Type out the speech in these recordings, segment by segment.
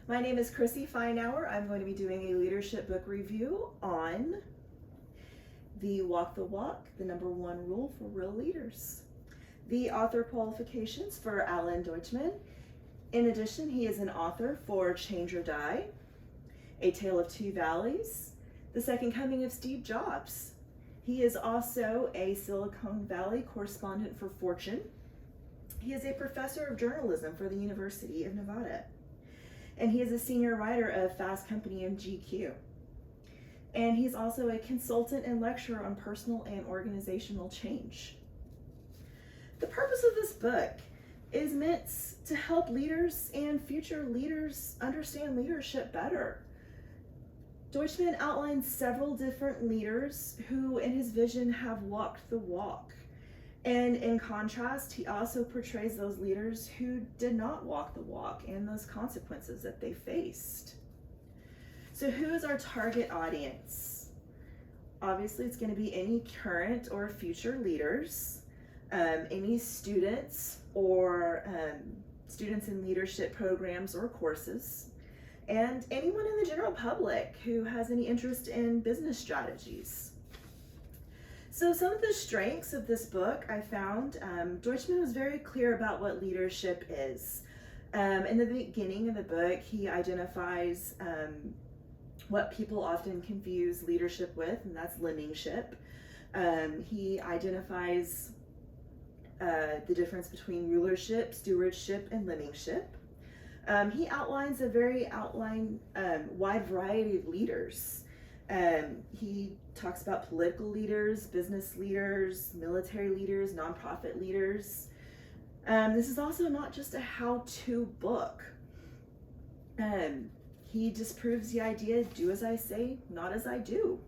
My name is Chrissy Feinauer. I'm going to be doing a leadership book review on the Walk the Walk, the #1 rule for real leaders. The author qualifications for Alan Deutschman. In addition, he is an author for Change or Die, A Tale of Two Valleys, The Second Coming of Steve Jobs. He is also a Silicon Valley correspondent for Fortune. He is a professor of journalism for the University of Nevada. And he is a senior writer of Fast Company and GQ. And he's also a consultant and lecturer on personal and organizational change. The purpose of this book is meant to help leaders and future leaders understand leadership better. Deutschman outlines several different leaders who, in his vision, have walked the walk. And in contrast, he also portrays those leaders who did not walk the walk and those consequences that they faced. So who is our target audience? Obviously, it's going to be any current or future leaders, any students or students in leadership programs or courses, and anyone in the general public who has any interest in business strategies. So some of the strengths of this book I found, Deutschman was very clear about what leadership is. In the beginning of the book, he identifies what people often confuse leadership with, and that's lemmingship. He identifies the difference between rulership, stewardship, and lemmingship. He outlines a very wide variety of leaders. He talks about political leaders, business leaders, military leaders, nonprofit leaders. This is also not just a how-to book. He disproves the idea, do as I say, not as I do.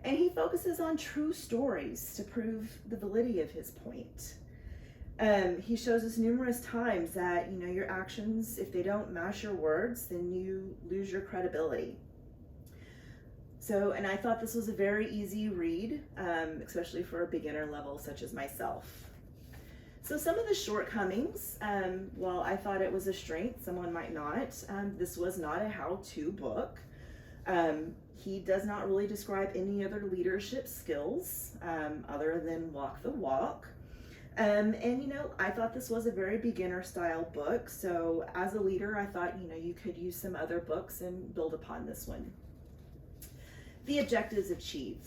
And he focuses on true stories to prove the validity of his point. He shows us numerous times that, your actions, if they don't match your words, then you lose your credibility. So, and I thought this was a very easy read, especially for a beginner level such as myself. So some of the shortcomings, while I thought it was a strength, someone might not. This was not a how-to book. He does not really describe any other leadership skills other than walk the walk. And I thought this was a very beginner style book. So as a leader, I thought, you could use some other books and build upon this one. The objectives achieved.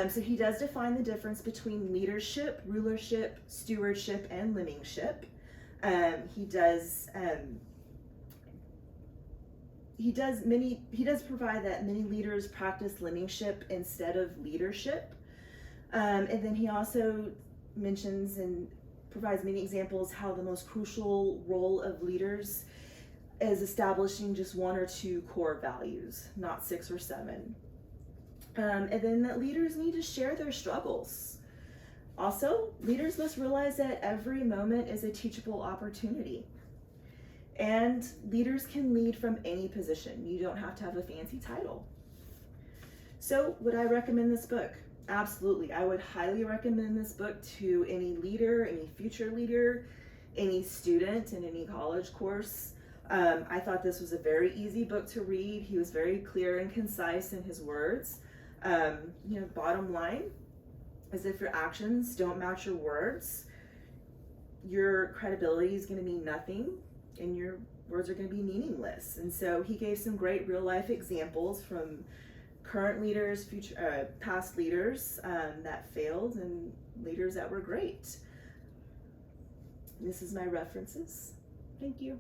So he does define the difference between leadership, rulership, stewardship, and lemmingship. He does provide that many leaders practice lemmingship instead of leadership. And then he also mentions and provides many examples how the most crucial role of leaders is establishing just 1 or 2 core values, not 6 or 7. And then that leaders need to share their struggles. Also, leaders must realize that every moment is a teachable opportunity. And leaders can lead from any position. You don't have to have a fancy title. So, would I recommend this book? Absolutely. I would highly recommend this book to any leader, any future leader, any student in any college course. I thought this was a very easy book to read. He was very clear and concise in his words. Bottom line is if your actions don't match your words, your credibility is going to mean nothing and your words are going to be meaningless. And so he gave some great real life examples from current leaders, past leaders that failed and leaders that were great. This is my references. Thank you.